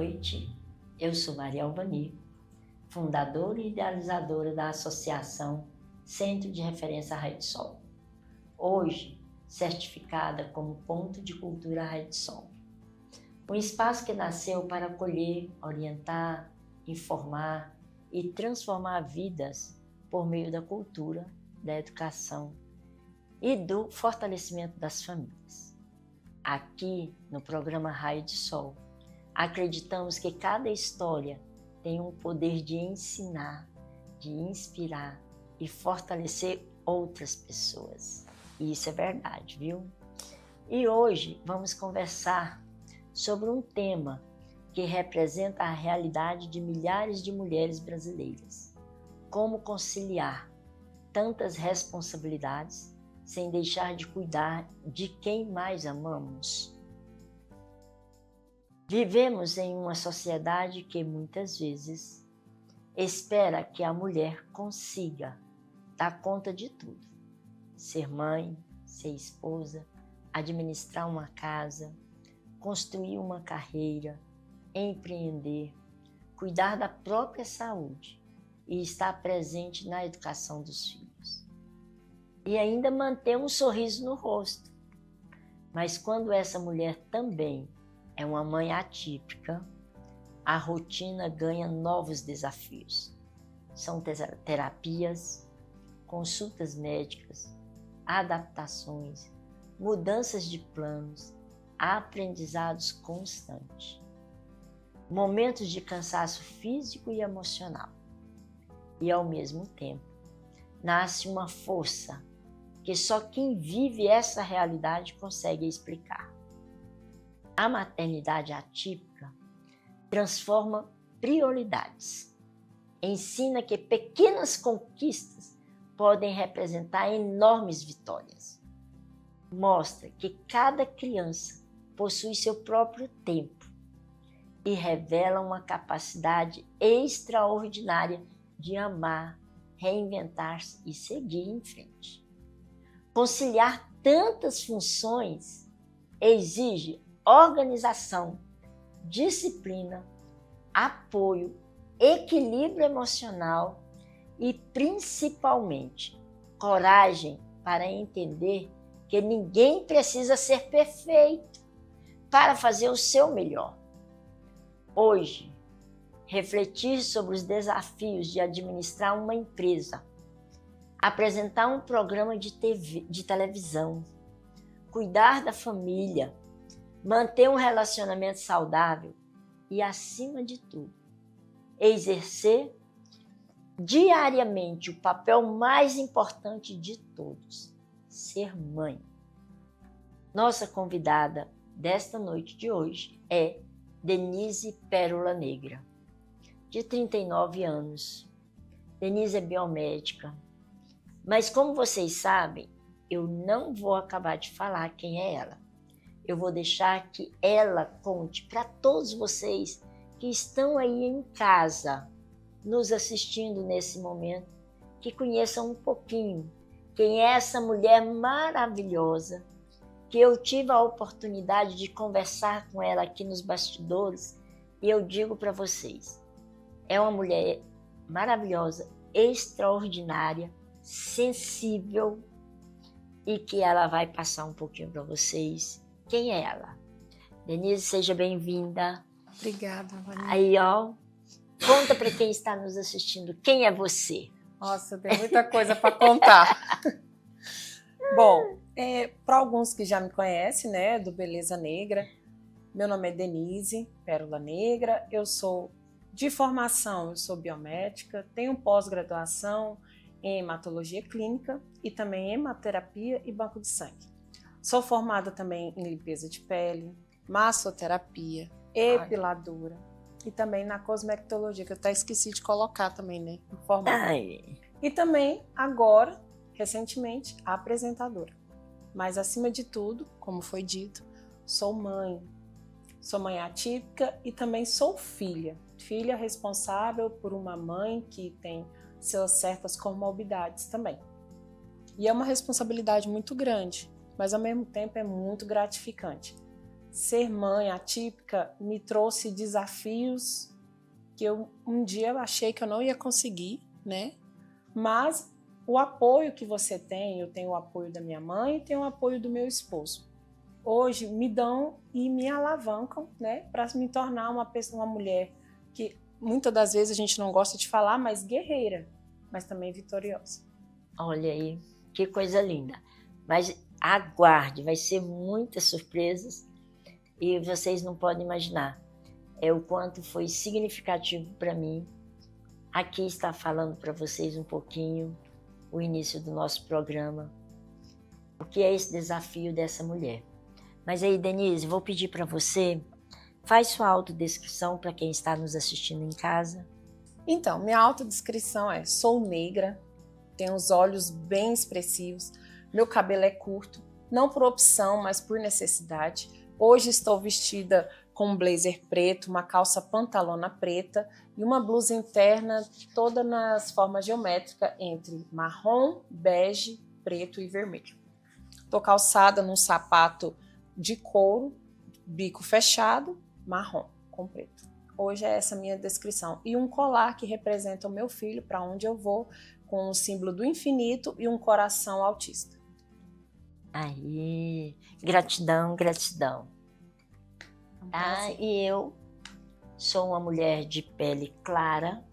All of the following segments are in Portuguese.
noite, eu sou Maria Alvani, fundadora e idealizadora da Associação Centro de Referência Raio de Sol, hoje certificada como Ponto de Cultura Raio de Sol. Um espaço que nasceu para acolher, orientar, informar e transformar vidas por meio da cultura, da educação e do fortalecimento das famílias. Aqui, no programa Raio de Sol, acreditamos que cada história tem um poder de ensinar, de inspirar e fortalecer outras pessoas. E isso é verdade, viu? E hoje vamos conversar sobre um tema que representa a realidade de milhares de mulheres brasileiras. Como conciliar tantas responsabilidades sem deixar de cuidar de quem mais amamos? Vivemos em uma sociedade que muitas vezes espera que a mulher consiga dar conta de tudo. Ser mãe, ser esposa, administrar uma casa, construir uma carreira, empreender, cuidar da própria saúde e estar presente na educação dos filhos. E ainda manter um sorriso no rosto. Mas quando essa mulher também é uma mãe atípica, a rotina ganha novos desafios. São terapias, consultas médicas, adaptações, mudanças de planos, aprendizados constantes. Momentos de cansaço físico e emocional. E ao mesmo tempo, nasce uma força que só quem vive essa realidade consegue explicar. A maternidade atípica transforma prioridades. Ensina que pequenas conquistas podem representar enormes vitórias. Mostra que cada criança possui seu próprio tempo e revela uma capacidade extraordinária de amar, reinventar-se e seguir em frente. Conciliar tantas funções exige organização, disciplina, apoio, equilíbrio emocional e, principalmente, coragem para entender que ninguém precisa ser perfeito para fazer o seu melhor. Hoje, refletir sobre os desafios de administrar uma empresa, apresentar um programa de televisão, cuidar da família, manter um relacionamento saudável e, acima de tudo, exercer diariamente o papel mais importante de todos, ser mãe. Nossa convidada desta noite de hoje é Denise Pérola Negra, de 39 anos. Denise é biomédica, mas como vocês sabem, eu não vou acabar de falar quem é ela. Eu vou deixar que ela conte para todos vocês que estão aí em casa, nos assistindo nesse momento, que conheçam um pouquinho quem é essa mulher maravilhosa, que eu tive a oportunidade de conversar com ela aqui nos bastidores, e eu digo para vocês, é uma mulher maravilhosa, extraordinária, sensível, e que ela vai passar um pouquinho para vocês quem é ela. Denise, seja bem-vinda. Obrigada, Maria. Aí, ó, conta para quem está nos assistindo, quem é você? Nossa, tem muita coisa para contar. Bom, para alguns que já me conhecem, né, do Beleza Negra, meu nome é Denise Pérola Negra, eu sou de formação, eu sou biomédica, tenho pós-graduação em hematologia clínica e também em hemoterapia e banco de sangue. Sou formada também em limpeza de pele, massoterapia, epiladura e também na cosmetologia, que eu até esqueci de colocar também, né? E também, agora, recentemente, apresentadora. Mas, acima de tudo, como foi dito, sou mãe. Sou mãe atípica e também sou filha. Filha responsável por uma mãe que tem suas certas comorbidades também. E é uma responsabilidade muito grande, mas ao mesmo tempo é muito gratificante. ser mãe atípica me trouxe desafios que um dia eu achei que eu não ia conseguir, né? Mas o apoio que você tem, eu tenho o apoio da minha mãe e tenho o apoio do meu esposo. Hoje me dão e me alavancam, né, para me tornar uma mulher que muitas das vezes a gente não gosta de falar, mas guerreira, mas também vitoriosa. Olha aí, que coisa linda. Mas aguarde, vai ser muitas surpresas e vocês não podem imaginar o quanto foi significativo para mim aqui estar falando para vocês um pouquinho o início do nosso programa, o que é esse desafio dessa mulher. Mas aí, Denise, vou pedir para você, faz sua autodescrição para quem está nos assistindo em casa. Então, minha autodescrição é: sou negra, tenho os olhos bem expressivos, meu cabelo é curto, não por opção, mas por necessidade. Hoje estou vestida com um blazer preto, uma calça pantalona preta e uma blusa interna toda nas formas geométricas entre marrom, bege, preto e vermelho. Estou calçada num sapato de couro, bico fechado, marrom com preto. Hoje é essa minha descrição. E um colar que representa o meu filho, para onde eu vou, com o símbolo do infinito e um coração autista. Aí, gratidão, gratidão. E eu sou uma mulher de pele clara,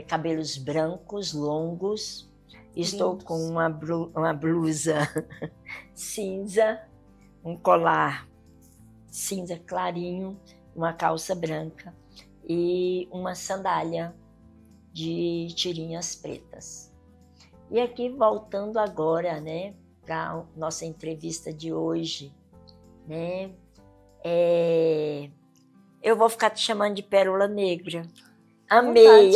cabelos brancos, longos. Estou lindos. Com uma blusa cinza, um colar cinza clarinho, uma calça branca e uma sandália de tirinhas pretas. E aqui, voltando agora, né, para a nossa entrevista de hoje, né, eu vou ficar te chamando de Pérola Negra. Amei.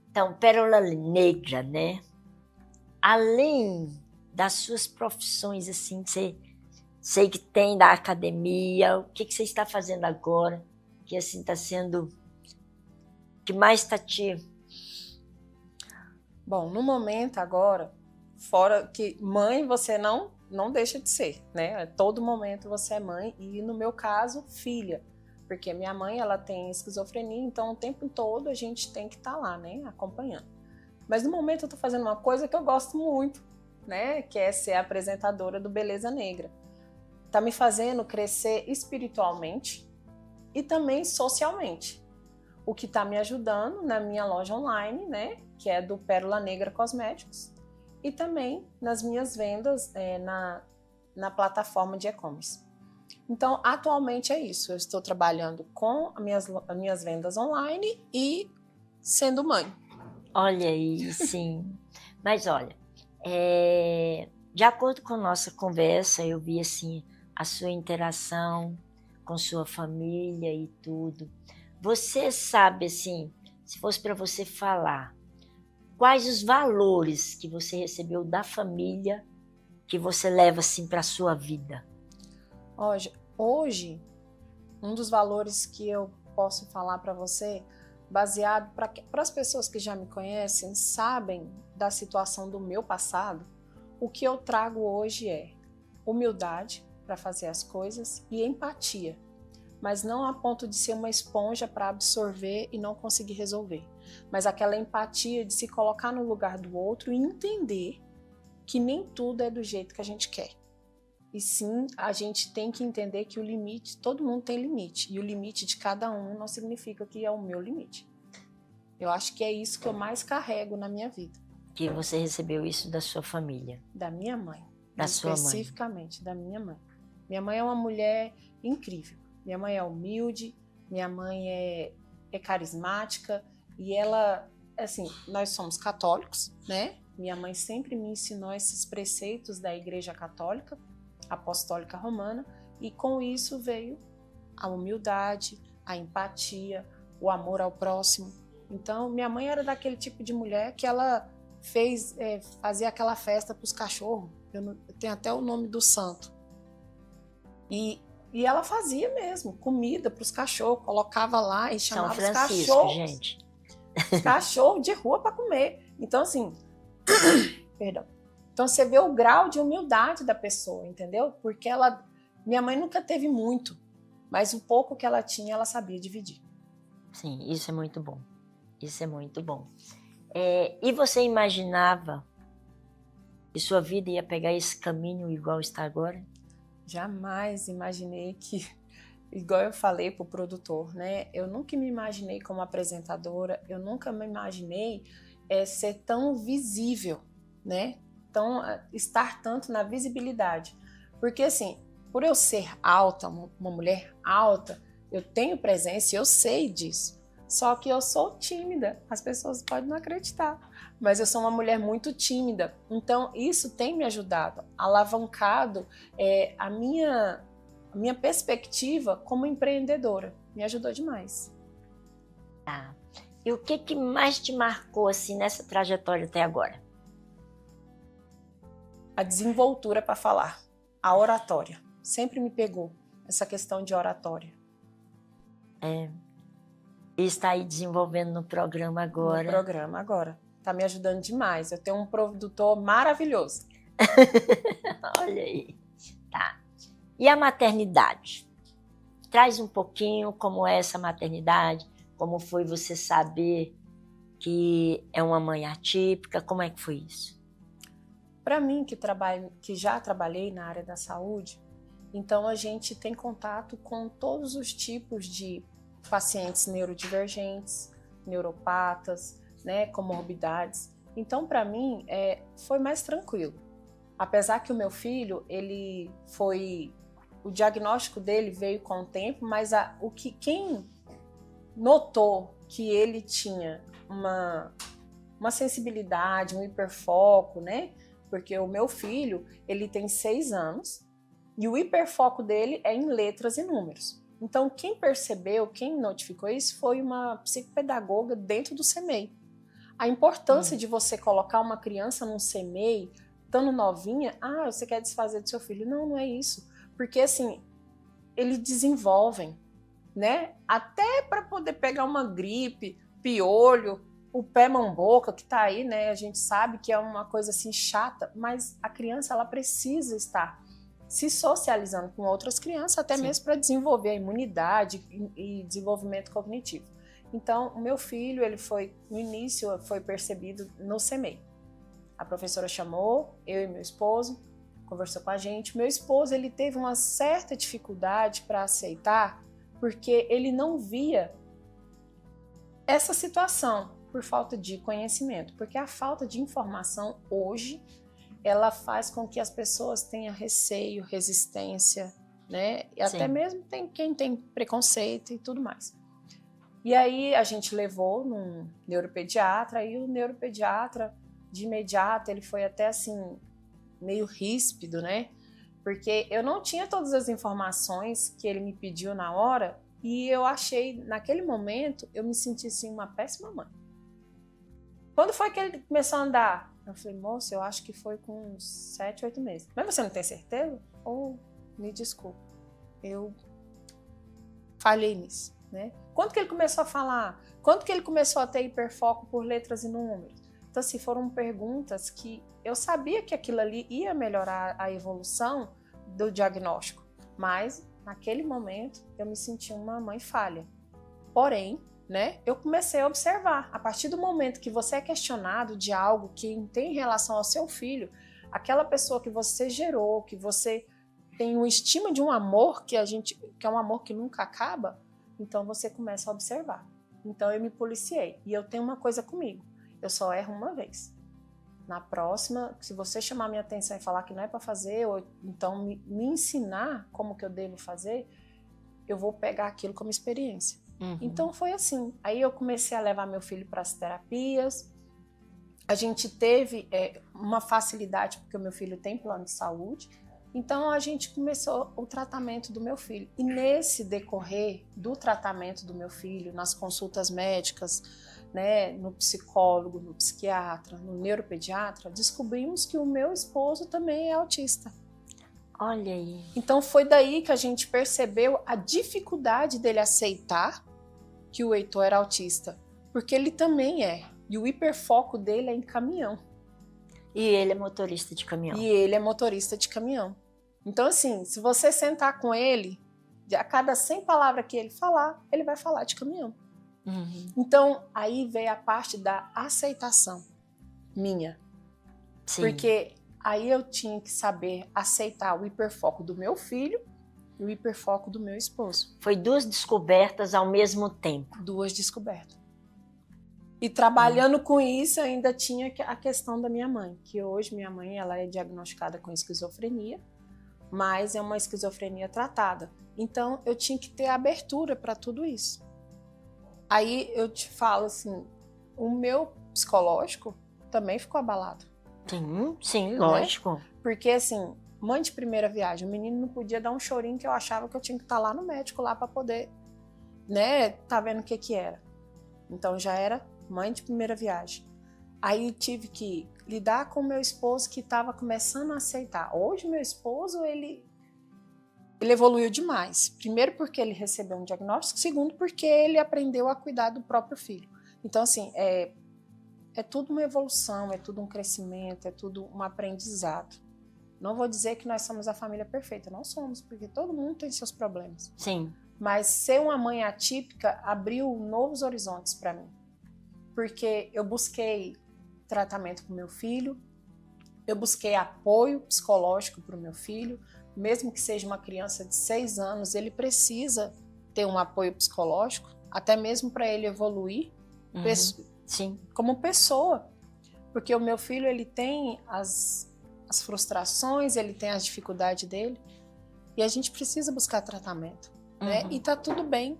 Então, Pérola Negra, né? Além das suas profissões, assim, que sei que tem da academia, o que você está fazendo agora? Que, assim, está sendo... O que mais está te... Bom, no momento agora, fora que mãe você não deixa de ser, né? Todo momento você é mãe e, no meu caso, filha. Porque minha mãe, ela tem esquizofrenia, então o tempo todo a gente tem que estar lá, né? Acompanhando. Mas no momento eu tô fazendo uma coisa que eu gosto muito, né? Que é ser apresentadora do Beleza Negra. Tá me fazendo crescer espiritualmente e também socialmente. O que tá me ajudando na minha loja online, né? Que é do Pérola Negra Cosméticos. E também nas minhas vendas na plataforma de e-commerce. Então, atualmente é isso. Eu estou trabalhando com as minhas vendas online e sendo mãe. Olha aí, sim. Mas olha, de acordo com a nossa conversa, eu vi assim a sua interação com sua família e tudo. Você sabe, assim, se fosse para você falar, quais os valores que você recebeu da família que você leva assim para a sua vida? Hoje, um dos valores que eu posso falar para você, baseado para as pessoas que já me conhecem, sabem da situação do meu passado, o que eu trago hoje é humildade para fazer as coisas e empatia, mas não a ponto de ser uma esponja para absorver e não conseguir resolver, mas aquela empatia de se colocar no lugar do outro e entender que nem tudo é do jeito que a gente quer. E sim, a gente tem que entender que o limite, todo mundo tem limite, e o limite de cada um não significa que é o meu limite. Eu acho que é isso que eu mais carrego na minha vida. Que você recebeu isso da sua família? Da minha mãe. Da sua mãe? Especificamente, da minha mãe. Minha mãe é uma mulher incrível. Minha mãe é humilde, minha mãe é carismática, e ela, assim, nós somos católicos, né? Minha mãe sempre me ensinou esses preceitos da Igreja Católica, Apostólica Romana, e com isso veio a humildade, a empatia, o amor ao próximo. Então, minha mãe era daquele tipo de mulher que ela fazia aquela festa para os cachorros. Eu tenho até o nome do santo. E ela fazia mesmo comida para os cachorros, colocava lá e chamava São Francisco, os cachorros. Gente. Os cachorros de rua para comer. Então, assim, perdão. Então você vê o grau de humildade da pessoa, entendeu? Porque minha mãe nunca teve muito, mas o pouco que ela tinha, ela sabia dividir. Sim, isso é muito bom. Isso é muito bom. E você imaginava que sua vida ia pegar esse caminho igual está agora? Jamais imaginei que, igual eu falei para o produtor, né? Eu nunca me imaginei como apresentadora, eu nunca me imaginei ser tão visível, né? Estar tanto na visibilidade. Porque assim, por eu ser alta, uma mulher alta, eu tenho presença e eu sei disso. Só que eu sou tímida, as pessoas podem não acreditar, mas eu sou uma mulher muito tímida. Então isso tem me ajudado, alavancado a minha perspectiva como empreendedora. Me ajudou demais. Tá. E o que mais te marcou assim nessa trajetória até agora? A desenvoltura para falar, a oratória. Sempre me pegou essa questão de oratória. E está aí desenvolvendo no programa agora. No programa agora. Está me ajudando demais. Eu tenho um produtor maravilhoso. Olha aí. Tá. E a maternidade? Traz um pouquinho como é essa maternidade, como foi você saber que é uma mãe atípica, como é que foi isso? Para mim, que já trabalhei na área da saúde, então a gente tem contato com todos os tipos de pacientes neurodivergentes, neuropatas, né, comorbidades. Então, para mim, foi mais tranquilo. Apesar que o meu filho, o diagnóstico dele veio com o tempo, mas quem notou que ele tinha uma sensibilidade, um hiperfoco, né? Porque o meu filho, ele tem 6 anos e o hiperfoco dele é em letras e números. Então, quem percebeu, quem notificou isso foi uma psicopedagoga dentro do CEMEI. A importância de você colocar uma criança num CEMEI, estando novinha, você quer desfazer do seu filho. Não, não é isso. Porque, assim, eles desenvolvem, né? Até para poder pegar uma gripe, piolho, o pé mão boca que tá aí, né? A gente sabe que é uma coisa assim chata, mas a criança ela precisa estar se socializando com outras crianças, até mesmo para desenvolver a imunidade e desenvolvimento cognitivo. Então, o meu filho, no início, foi percebido no CEMEI. A professora chamou, eu e meu esposo, conversou com a gente. Meu esposo, ele teve uma certa dificuldade para aceitar, porque ele não via essa situação por falta de conhecimento, porque a falta de informação hoje, ela faz com que as pessoas tenham receio, resistência, né? E até mesmo tem quem tem preconceito e tudo mais. E aí a gente levou num neuropediatra, e o neuropediatra, de imediato, ele foi até assim, meio ríspido, né? Porque eu não tinha todas as informações que ele me pediu na hora, e eu achei, naquele momento, eu me senti assim, uma péssima mãe. Quando foi que ele começou a andar? Eu falei, moça, eu acho que foi com uns 7, 8 meses. Mas você não tem certeza? Me desculpa, eu falhei nisso, né? Quando que ele começou a falar? Quando que ele começou a ter hiperfoco por letras e números? Então, assim, foram perguntas que eu sabia que aquilo ali ia melhorar a evolução do diagnóstico, mas naquele momento eu me senti uma mãe falha. Porém, né, eu comecei a observar. A partir do momento que você é questionado de algo que tem relação ao seu filho, aquela pessoa que você gerou, que você tem uma estima de um amor que é um amor que nunca acaba, então você começa a observar. Então eu me policiei. E eu tenho uma coisa comigo, eu só erro uma vez. Na próxima, se você chamar minha atenção e falar que não é para fazer, ou então me ensinar como que eu devo fazer, eu vou pegar aquilo como experiência. Então foi assim. Aí eu comecei a levar meu filho para as terapias. A gente teve uma facilidade, porque o meu filho tem plano de saúde. Então a gente começou o tratamento do meu filho. E nesse decorrer do tratamento do meu filho, nas consultas médicas, né, no psicólogo, no psiquiatra, no neuropediatra, descobrimos que o meu esposo também é autista. Olha aí. Então foi daí que a gente percebeu a dificuldade dele aceitar que o Heitor era autista, porque ele também é, e o hiperfoco dele é em caminhão. E ele é motorista de caminhão. E ele é motorista de caminhão. Então, assim, se você sentar com ele, a cada 100 palavras que ele falar, ele vai falar de caminhão. Uhum. Então, aí veio a parte da aceitação minha. Sim. Porque aí eu tinha que saber aceitar o hiperfoco do meu filho e o hiperfoco do meu esposo. Foi 2 descobertas ao mesmo tempo. 2 descobertas. E trabalhando com isso, eu ainda tinha a questão da minha mãe, que hoje minha mãe ela é diagnosticada com esquizofrenia, mas é uma esquizofrenia tratada. Então, eu tinha que ter abertura para tudo isso. Aí eu te falo assim, o meu psicológico também ficou abalado. Sim, lógico. Porque assim, mãe de primeira viagem, o menino não podia dar um chorinho que eu achava que eu tinha que estar lá no médico lá para poder, né, tá vendo o que era. Então já era mãe de primeira viagem. Aí tive que lidar com o meu esposo que estava começando a aceitar. Hoje meu esposo, ele evoluiu demais. Primeiro porque ele recebeu um diagnóstico, segundo porque ele aprendeu a cuidar do próprio filho. Então assim, é tudo uma evolução, é tudo um crescimento, é tudo um aprendizado. Não vou dizer que nós somos a família perfeita, não somos, porque todo mundo tem seus problemas. Sim. Mas ser uma mãe atípica abriu novos horizontes para mim. Porque eu busquei tratamento para o meu filho, eu busquei apoio psicológico para o meu filho, mesmo que seja uma criança de 6 anos, ele precisa ter um apoio psicológico, até mesmo para ele evoluir Sim. como pessoa. Porque o meu filho, ele tem as frustrações, ele tem as dificuldades dele, e a gente precisa buscar tratamento, né? E tá tudo bem,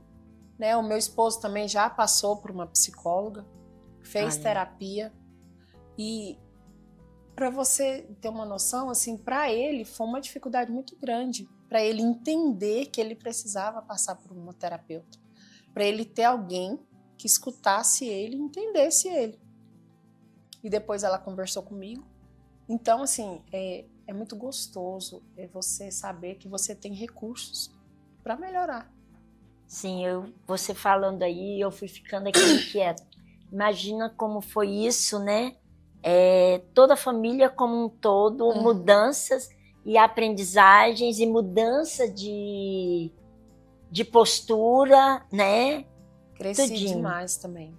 né? O meu esposo também já passou por uma psicóloga, fez terapia, e para você ter uma noção, assim, para ele foi uma dificuldade muito grande, para ele entender que ele precisava passar por uma terapeuta, para ele ter alguém que escutasse ele e entendesse ele. E depois ela conversou comigo. Então, assim, é muito gostoso você saber que você tem recursos para melhorar. Sim, você falando aí, eu fui ficando aqui inquieta. Imagina como foi isso, né? Toda a família como um todo, mudanças e aprendizagens e mudança de postura, né? Cresci Tudinho. demais também.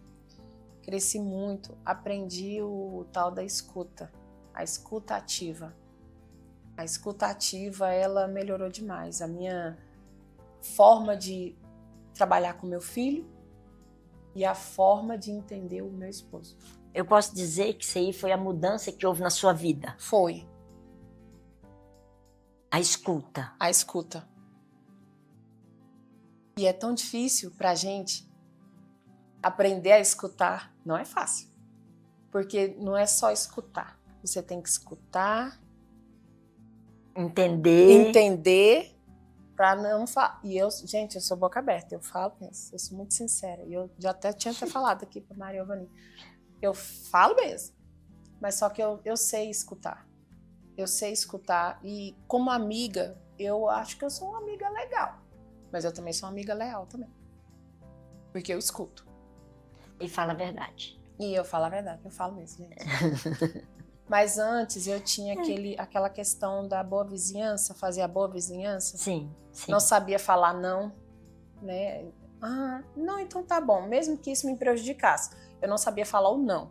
Cresci muito. Aprendi o tal da escuta. A escuta ativa. A escuta ativa, ela melhorou demais. A minha forma de trabalhar com meu filho e a forma de entender o meu esposo. Eu posso dizer que isso aí foi a mudança que houve na sua vida? Foi. A escuta. A escuta. E é tão difícil pra gente aprender a escutar. Não é fácil. Porque não é só escutar. Você tem que escutar, entender para não falar. E gente, eu sou boca aberta, eu falo, eu sou muito sincera. E eu já até tinha falado aqui para Maria Ovani. Eu falo mesmo, mas só que eu sei escutar. Eu sei escutar e como amiga, eu acho que eu sou uma amiga legal. Mas eu também sou uma amiga leal também. Porque eu escuto. E fala a verdade. E eu falo a verdade, eu falo mesmo, gente. Mas antes eu tinha aquela questão da boa vizinhança, fazer a boa vizinhança. Sim. Não sabia falar não, né? Não, então tá bom. Mesmo que isso me prejudicasse, eu não sabia falar o não.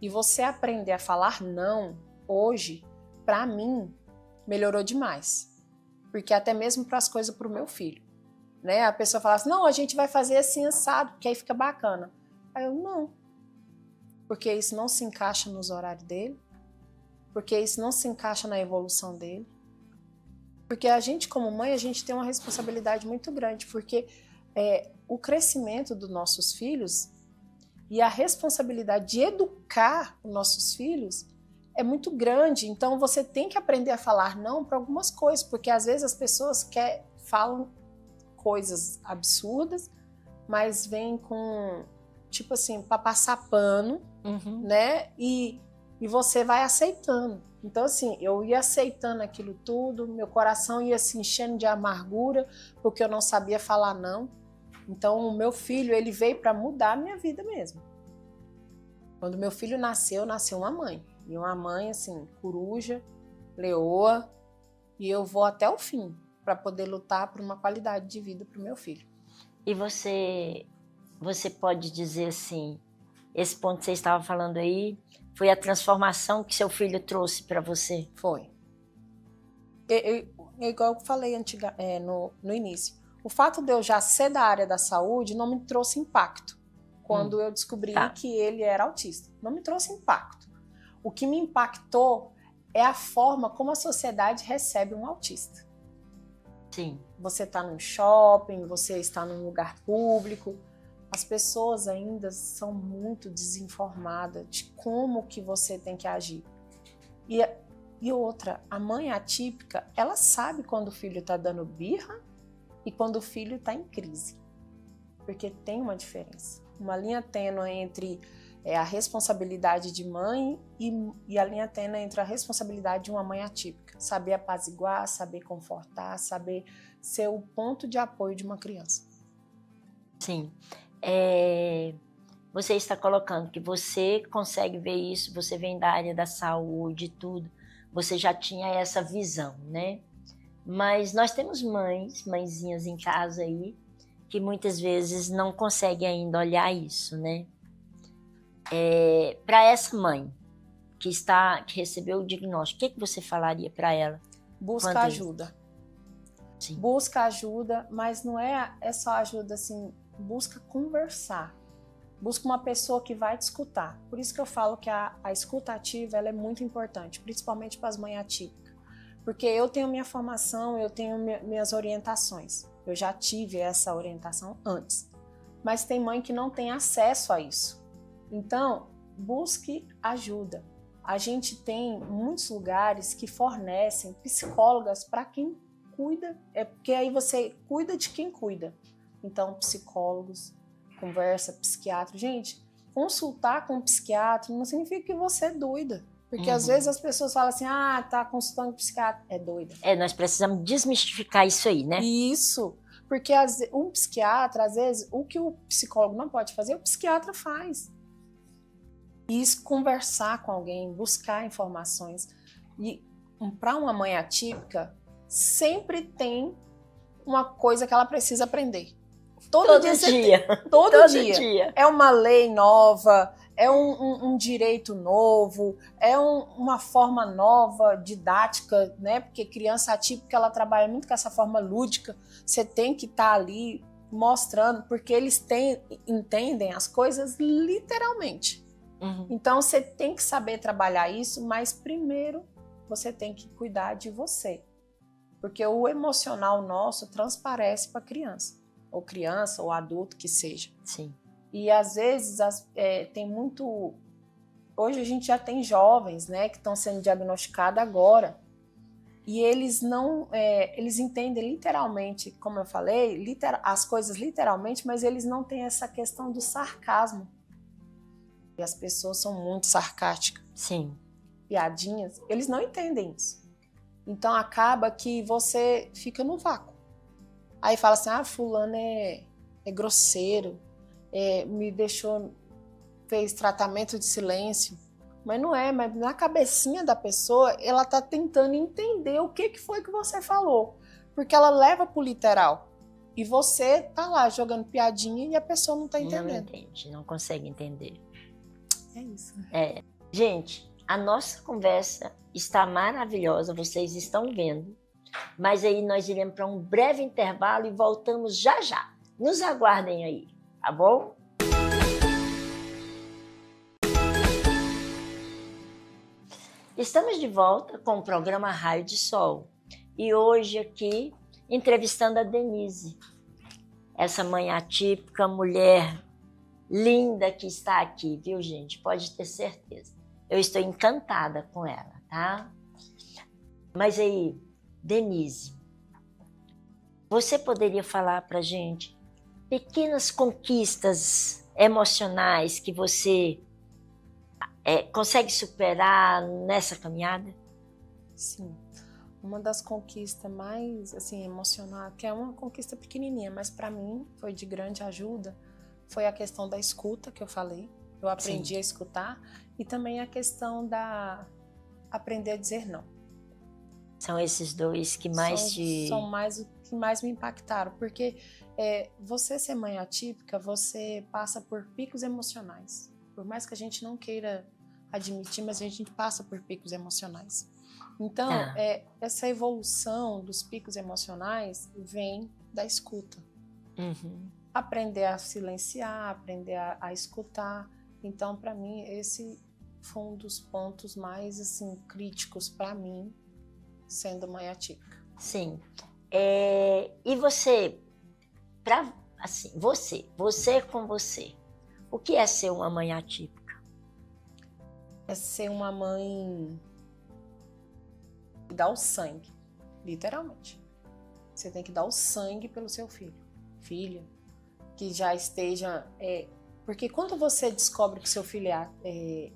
E você aprender a falar não, hoje, pra mim, melhorou demais. Porque até mesmo para as coisas pro meu filho, né? A pessoa fala assim, não, a gente vai fazer assim assado, porque aí fica bacana. Aí eu, não. Porque isso não se encaixa nos horários dele. Porque isso não se encaixa na evolução dele. Porque a gente, como mãe, a gente tem uma responsabilidade muito grande, porque o crescimento dos nossos filhos e a responsabilidade de educar os nossos filhos é muito grande. Então, você tem que aprender a falar não para algumas coisas, porque às vezes as pessoas falam coisas absurdas, mas vêm com, tipo assim, para passar pano, né? E você vai aceitando. Então, assim, eu ia aceitando aquilo tudo, meu coração ia se enchendo de amargura, porque eu não sabia falar não. Então, o meu filho, ele veio para mudar a minha vida mesmo. Quando meu filho nasceu uma mãe. E uma mãe, assim, coruja, leoa, e eu vou até o fim para poder lutar por uma qualidade de vida para o meu filho. E você pode dizer assim, esse ponto que você estava falando aí, foi a transformação que seu filho trouxe para você? Foi. Igual eu falei no início, o fato de eu já ser da área da saúde não me trouxe impacto quando eu descobri que ele era autista. Não me trouxe impacto. O que me impactou é a forma como a sociedade recebe um autista. Sim. Você está num shopping, você está num lugar público, as pessoas ainda são muito desinformadas de como que você tem que agir. E outra, a mãe atípica, ela sabe quando o filho está dando birra e quando o filho está em crise. Porque tem uma diferença. Uma linha tênue entre a responsabilidade de mãe e a linha tênue entre a responsabilidade de uma mãe atípica. Saber apaziguar, saber confortar, saber ser o ponto de apoio de uma criança. Sim. Você está colocando que você consegue ver isso, você vem da área da saúde e tudo, você já tinha essa visão, né? Mas nós temos mãezinhas em casa aí, que muitas vezes não conseguem ainda olhar isso, né? Para essa mãe que recebeu o diagnóstico, o que você falaria para ela? Busca ajuda. Sim. Busca ajuda, mas não é só ajuda assim, busca conversar. Busca uma pessoa que vai te escutar. Por isso que eu falo que a escuta ativa ela é muito importante, principalmente para as mães atípicas. Porque eu tenho minha formação, eu tenho minhas orientações. Eu já tive essa orientação antes. Mas tem mãe que não tem acesso a isso. Então, busque ajuda. A gente tem muitos lugares que fornecem psicólogas para quem cuida. Porque aí você cuida de quem cuida. Então, psicólogos, conversa, psiquiatra. Gente, consultar com um psiquiatra não significa que você é doida. Porque às vezes as pessoas falam assim, tá consultando com psiquiatra. É doida. Nós precisamos desmistificar isso aí, né? Isso. Porque um psiquiatra, às vezes, o que o psicólogo não pode fazer, o psiquiatra faz. E conversar com alguém, buscar informações. E para uma mãe atípica, sempre tem uma coisa que ela precisa aprender. Todo dia. Todo dia. É uma lei nova, é um direito novo, é uma forma nova, didática, né? Porque criança atípica, ela trabalha muito com essa forma lúdica. Você tem que estar ali mostrando, porque eles entendem as coisas literalmente. Então, você tem que saber trabalhar isso, mas primeiro você tem que cuidar de você. Porque o emocional nosso transparece para a criança. Ou adulto que seja. Sim. E às vezes tem muito... Hoje a gente já tem jovens, né, que estão sendo diagnosticados agora. E eles não... eles entendem literalmente, como eu falei, as coisas literalmente, mas eles não têm essa questão do sarcasmo. E as pessoas são muito sarcásticas. Sim. Piadinhas. Eles não entendem isso. Então acaba que você fica no vácuo. Aí fala assim, fulano é grosseiro, fez tratamento de silêncio. Mas não é, mas na cabecinha da pessoa, ela tá tentando entender o que foi que você falou. Porque ela leva pro literal. E você tá lá jogando piadinha e a pessoa não tá entendendo. Não entende, não consegue entender. É isso. Gente, a nossa conversa está maravilhosa, vocês estão vendo. Mas aí nós iremos para um breve intervalo e voltamos já já. Nos aguardem aí, tá bom? Estamos de volta com o programa Raio de Sol. E hoje aqui, entrevistando a Denise. Essa mãe atípica, mulher linda que está aqui, viu, gente? Pode ter certeza. Eu estou encantada com ela, tá? Mas aí... Denise, você poderia falar para a gente pequenas conquistas emocionais que você consegue superar nessa caminhada? Sim. Uma das conquistas mais emocional, que é uma conquista pequenininha, mas para mim foi de grande ajuda, foi a questão da escuta que eu falei. Eu aprendi a escutar e também a questão da aprender a dizer não. São esses dois que mais são mais o que mais me impactaram, porque você ser mãe atípica, você passa por picos emocionais. Por mais que a gente não queira admitir, mas a gente passa por picos emocionais. Então, essa evolução dos picos emocionais vem da escuta. Uhum. Aprender a silenciar, aprender a escutar. Então, para mim, esse foi um dos pontos mais assim, críticos para mim, sendo mãe atípica. Sim. E você, você com você, o que é ser uma mãe atípica? É ser uma mãe que dá o sangue, literalmente. Você tem que dar o sangue pelo seu filho, filha, que já esteja... porque quando você descobre que seu filho é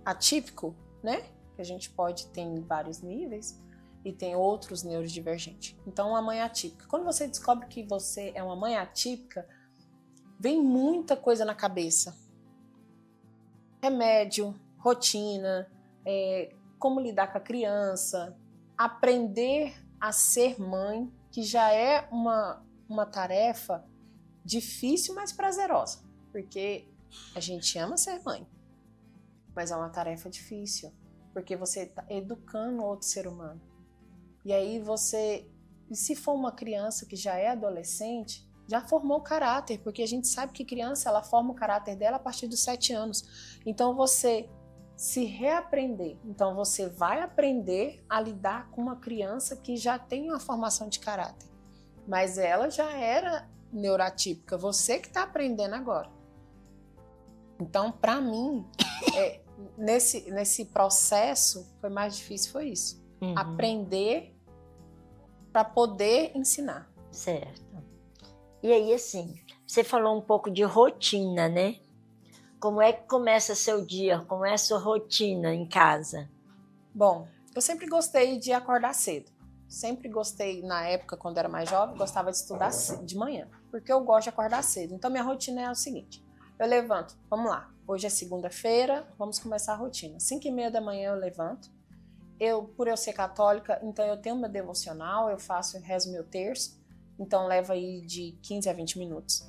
atípico, né? Que a gente pode ter em vários níveis, e tem outros neurodivergentes. Então, uma mãe atípica. Quando você descobre que você é uma mãe atípica, vem muita coisa na cabeça. Remédio, rotina, como lidar com a criança, aprender a ser mãe, que já é uma tarefa difícil, mas prazerosa, porque a gente ama ser mãe, mas é uma tarefa difícil, porque você está educando outro ser humano. E aí e se for uma criança que já é adolescente, já formou o caráter, porque a gente sabe que criança, ela forma o caráter dela a partir dos 7 anos. Então você se reaprender. Então você vai aprender a lidar com uma criança que já tem uma formação de caráter. Mas ela já era neuroatípica, você que está aprendendo agora. Então, para mim, nesse processo, foi mais difícil, foi isso. Uhum. Aprender para poder ensinar. Certo. E aí, assim, você falou um pouco de rotina, né? Como é que começa seu dia? Como é a sua rotina em casa? Bom, eu sempre gostei de acordar cedo. Sempre gostei, na época, quando era mais jovem, gostava de estudar de manhã, porque eu gosto de acordar cedo. Então, minha rotina é o seguinte: eu levanto, vamos lá, hoje é segunda-feira, vamos começar a rotina. 5h30 da manhã eu levanto. Por eu ser católica, então eu tenho meu devocional, eu rezo meu terço, então leva aí de 15 a 20 minutos.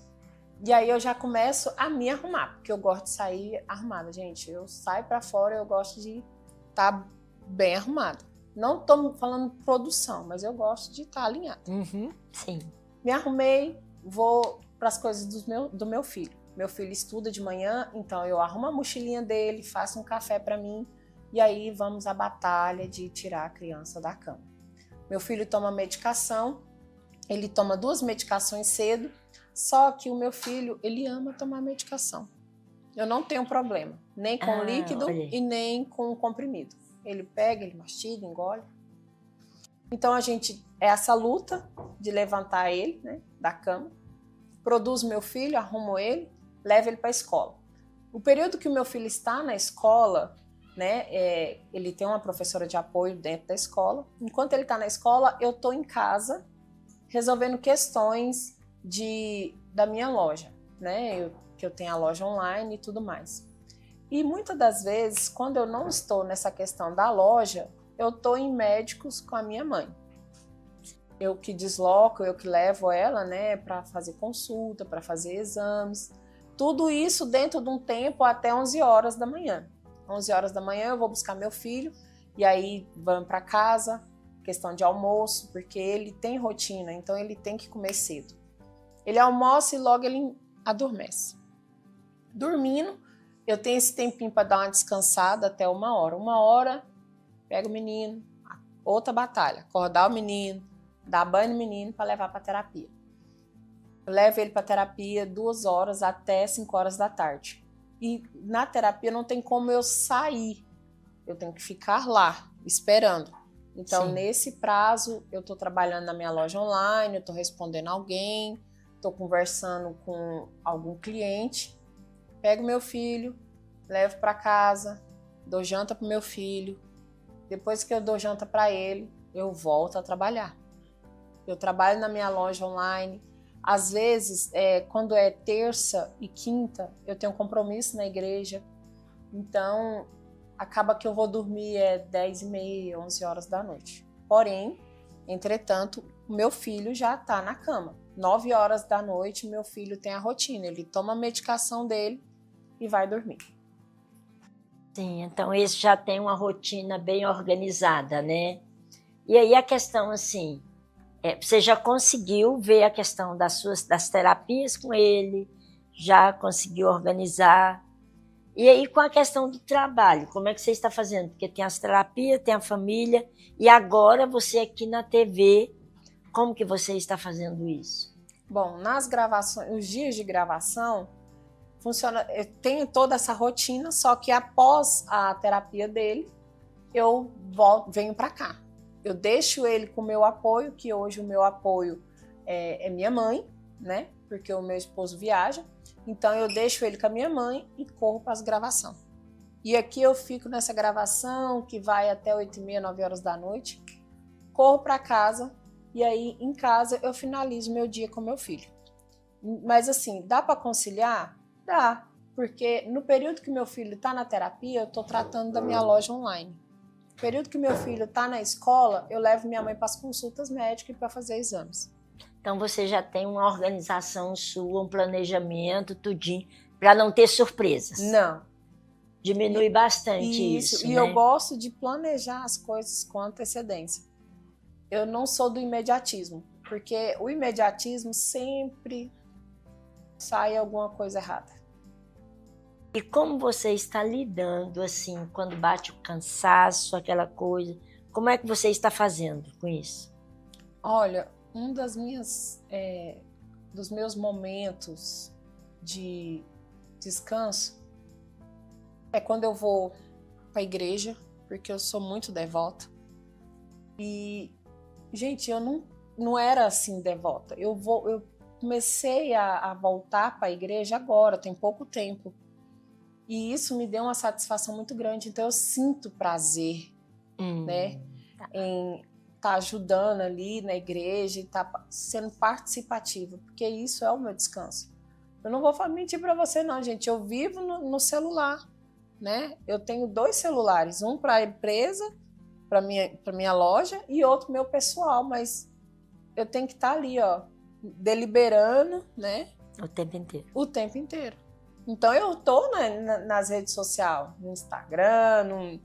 E aí eu já começo a me arrumar, porque eu gosto de sair arrumada, gente. Eu saio pra fora, eu gosto de estar bem arrumada. Não tô falando produção, mas eu gosto de estar alinhada. Uhum, sim. Me arrumei, vou para as coisas do meu filho. Meu filho estuda de manhã, então eu arrumo a mochilinha dele, faço um café para mim, e aí vamos à batalha de tirar a criança da cama. Meu filho toma medicação, ele toma 2 medicações cedo, só que o meu filho, ele ama tomar medicação. Eu não tenho problema, nem com líquido e nem com comprimido. Ele pega, ele mastiga, engole. Então a gente, essa luta de levantar ele, né, da cama, produzo meu filho, arrumo ele, levo ele para a escola. O período que o meu filho está na escola, né, ele tem uma professora de apoio dentro da escola. Enquanto ele está na escola, eu estou em casa resolvendo questões da minha loja, né, que eu tenho a loja online e tudo mais. E muitas das vezes, quando eu não estou nessa questão da loja, eu estou em médicos com a minha mãe. Eu que desloco, eu que levo ela, né, para fazer consulta, para fazer exames. Tudo isso dentro de um tempo até 11 horas da manhã. 11 horas da manhã eu vou buscar meu filho e aí vamos para casa, questão de almoço, porque ele tem rotina, então ele tem que comer cedo. Ele almoça e logo ele adormece. Dormindo, eu tenho esse tempinho para dar uma descansada até 1 hora. 1 hora, pego o menino, outra batalha, acordar o menino, dar banho no menino para levar para terapia. Eu levo ele para terapia 2 horas até 5 horas da tarde. E na terapia não tem como eu sair, eu tenho que ficar lá, esperando. Então, sim, nesse prazo, eu estou trabalhando na minha loja online, eu estou respondendo alguém, estou conversando com algum cliente, pego meu filho, levo para casa, dou janta para o meu filho. Depois que eu dou janta para ele, eu volto a trabalhar. Eu trabalho na minha loja online, Às vezes, quando é terça e quinta, eu tenho um compromisso na igreja, então acaba que eu vou dormir 10h30, 11 horas da noite. Porém, entretanto, o meu filho já está na cama. 9 horas da noite, meu filho tem a rotina, ele toma a medicação dele e vai dormir. Sim, então esse já tem uma rotina bem organizada, né? E aí a questão assim, você já conseguiu ver a questão das terapias com ele, já conseguiu organizar. E aí com a questão do trabalho, como é que você está fazendo? Porque tem as terapias, tem a família, e agora você aqui na TV, como que você está fazendo isso? Bom, nas gravações, os dias de gravação, funciona, eu tenho toda essa rotina, só que após a terapia dele, eu venho para cá. Eu deixo ele com o meu apoio, que hoje o meu apoio é minha mãe, né? Porque o meu esposo viaja. Então eu deixo ele com a minha mãe e corro para as gravações. E aqui eu fico nessa gravação, que vai até 8h30, 9 horas da noite. Corro para casa e aí em casa eu finalizo meu dia com meu filho. Mas assim, dá para conciliar? Dá, porque no período que meu filho está na terapia, eu estou tratando da minha loja online. No período que meu filho está na escola, eu levo minha mãe para as consultas médicas e para fazer exames. Então você já tem uma organização sua, um planejamento, tudinho, para não ter surpresas. Não. Diminui bastante isso, E né? eu gosto de planejar as coisas com antecedência. Eu não sou do imediatismo, porque o imediatismo sempre sai alguma coisa errada. E como você está lidando, assim, quando bate o cansaço, aquela coisa, como é que você está fazendo com isso? Olha, um dos meus momentos de descanso é quando eu vou para a igreja, porque eu sou muito devota. E, gente, eu não era assim devota. Eu comecei a voltar para a igreja agora, tem pouco tempo. E isso me deu uma satisfação muito grande. Então eu sinto prazer, né, em estar ajudando ali na igreja e estar sendo participativa, porque isso é o meu descanso. Eu não vou mentir para você não, gente. Eu vivo no celular, né? Eu tenho 2 celulares, um para a empresa, para minha loja e outro meu pessoal, mas eu tenho que estar ali, ó, deliberando, né? O tempo inteiro. O tempo inteiro. Então eu tô nas redes sociais, no Instagram,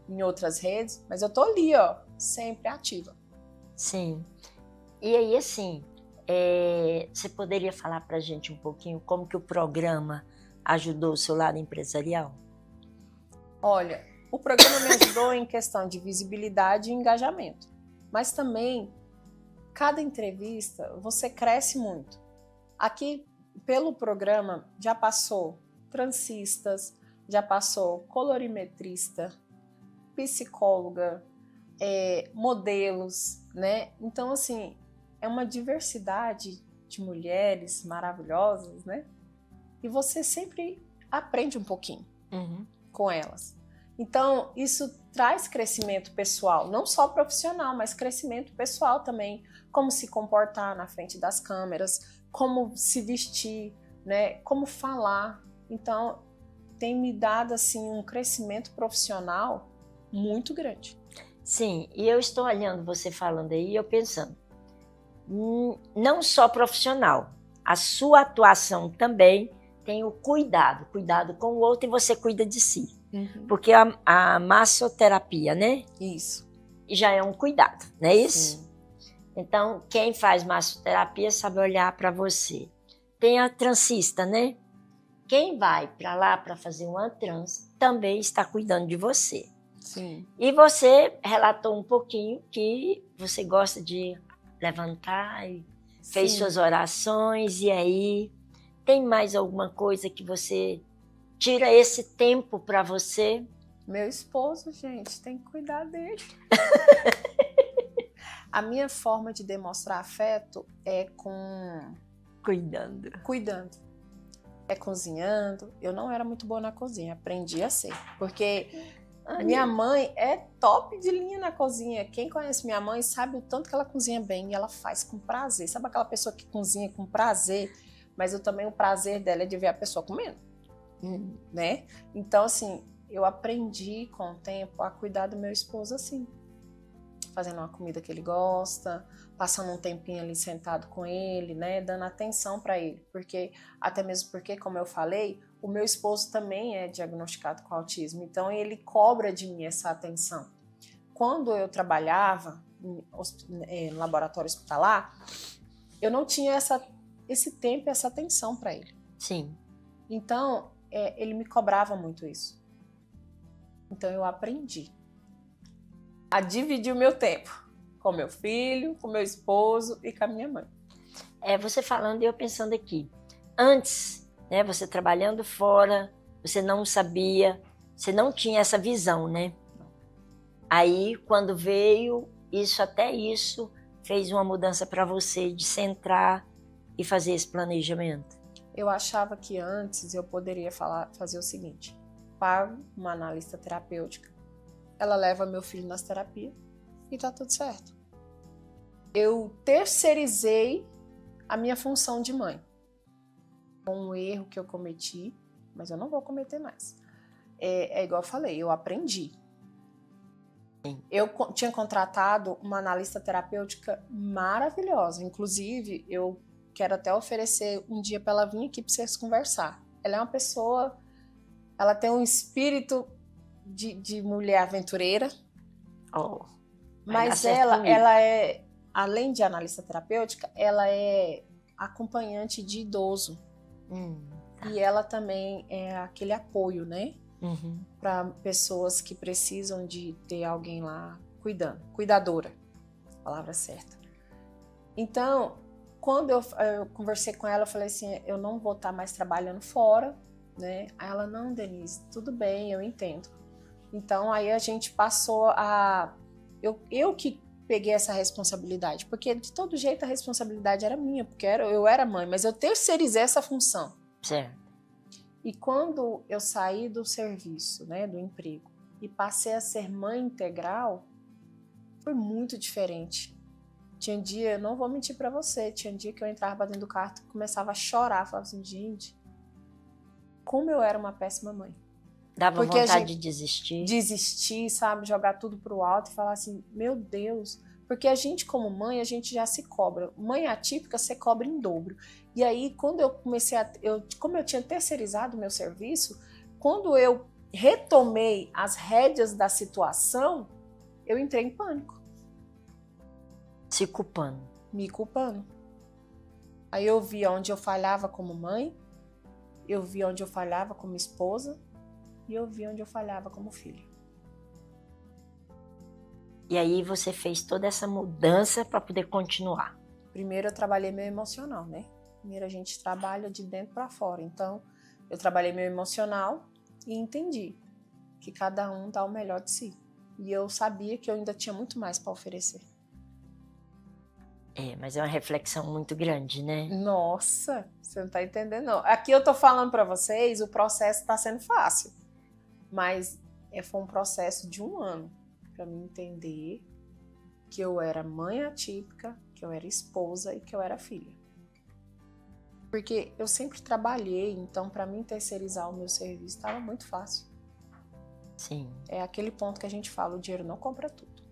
em outras redes, mas eu tô ali, ó, sempre ativa. Sim. E aí, assim, você poderia falar pra gente um pouquinho como que o programa ajudou o seu lado empresarial? Olha, o programa me ajudou em questão de visibilidade e engajamento, mas também, cada entrevista, você cresce muito. Aqui, pelo programa, já passou transistas, já passou colorimetrista, psicóloga, modelos, né? Então, assim, é uma diversidade de mulheres maravilhosas, né? E você sempre aprende um pouquinho com elas. Então, isso traz crescimento pessoal, não só profissional, mas crescimento pessoal também. Como se comportar na frente das câmeras, como se vestir, né? Como falar. Então, tem me dado assim um crescimento profissional muito grande. Sim, e eu estou olhando você falando aí e eu pensando, não só profissional, a sua atuação também tem o cuidado com o outro e você cuida de si. Porque a massoterapia, né? Isso. Já é um cuidado, não é isso? Sim. Então, quem faz massoterapia sabe olhar para você. Tem a transista, né? Quem vai para lá para fazer uma trans também está cuidando de você. Sim. E você relatou um pouquinho que você gosta de levantar e fez suas orações. E aí, tem mais alguma coisa que você tira esse tempo para você? Meu esposo, gente, tem que cuidar dele. A minha forma de demonstrar afeto é Cuidando. É cozinhando. Eu não era muito boa na cozinha, aprendi a ser. Porque Minha mãe é top de linha na cozinha. Quem conhece minha mãe sabe o tanto que ela cozinha bem e ela faz com prazer. Sabe aquela pessoa que cozinha com prazer? Mas eu também, o prazer dela é de ver a pessoa comendo, né? Então, assim, eu aprendi com o tempo a cuidar do meu esposo assim. Fazendo uma comida que ele gosta, passando um tempinho ali sentado com ele, né? Dando atenção para ele. Até mesmo porque, como eu falei, o meu esposo também é diagnosticado com autismo, então ele cobra de mim essa atenção. Quando eu trabalhava em laboratório hospitalar, eu não tinha esse tempo e essa atenção para ele. Sim. Então, ele me cobrava muito isso. Então, eu aprendi a dividir o meu tempo com meu filho, com meu esposo e com a minha mãe. Você falando e eu pensando aqui. Antes, né, você trabalhando fora, você não sabia, você não tinha essa visão, né? Aí, quando veio, até isso fez uma mudança para você de centrar e fazer esse planejamento. Eu achava que antes eu poderia fazer o seguinte: pago uma analista terapêutica, ela leva meu filho nas terapias e tá tudo certo. Eu terceirizei a minha função de mãe. Um erro que eu cometi, mas eu não vou cometer mais. É igual eu falei, eu aprendi. Sim. Eu tinha contratado uma analista terapêutica maravilhosa. Inclusive, eu quero até oferecer um dia para ela vir aqui para vocês conversar. Ela é uma pessoa, ela tem um espírito de mulher aventureira. Mas ela é, além de analista terapêutica, ela é acompanhante de idoso. Tá. E ela também é aquele apoio, né? Para pessoas que precisam de ter alguém lá cuidando. Cuidadora, a palavra certa. Então, quando eu conversei com ela, eu falei assim, eu não vou estar mais trabalhando fora, né? Aí ela, não, Denise, tudo bem, eu entendo. Então, aí a gente passou a... Eu que peguei essa responsabilidade, porque de todo jeito a responsabilidade era minha, porque eu era mãe, mas eu terceirizei essa função. Certo. E quando eu saí do serviço, né, do emprego, e passei a ser mãe integral, foi muito diferente. Tinha dia, não vou mentir pra você, tinha dia que eu entrava pra dentro do quarto e começava a chorar, falava assim, gente, como eu era uma péssima mãe. Dava vontade de desistir. Desistir, sabe, jogar tudo pro alto e falar assim, meu Deus, porque a gente como mãe, a gente já se cobra. Mãe atípica, você cobra em dobro. E aí, quando eu comecei como eu tinha terceirizado o meu serviço, quando eu retomei as rédeas da situação, eu entrei em pânico. Se culpando. Me culpando. Aí eu vi onde eu falhava como mãe, eu vi onde eu falhava como esposa e eu vi onde eu falhava como filha. E aí você fez toda essa mudança para poder continuar. Primeiro eu trabalhei meu emocional, né? Primeiro a gente trabalha de dentro para fora. Então eu trabalhei meu emocional e entendi que cada um dá o melhor de si. E eu sabia que eu ainda tinha muito mais para oferecer. Mas é uma reflexão muito grande, né? Nossa, você não tá entendendo não. Aqui eu tô falando para vocês, o processo tá sendo fácil. Mas foi um processo de 1 ano para mim entender que eu era mãe atípica, que eu era esposa e que eu era filha. Porque eu sempre trabalhei, então para mim terceirizar o meu serviço estava muito fácil. Sim. É aquele ponto que a gente fala, o dinheiro não compra tudo.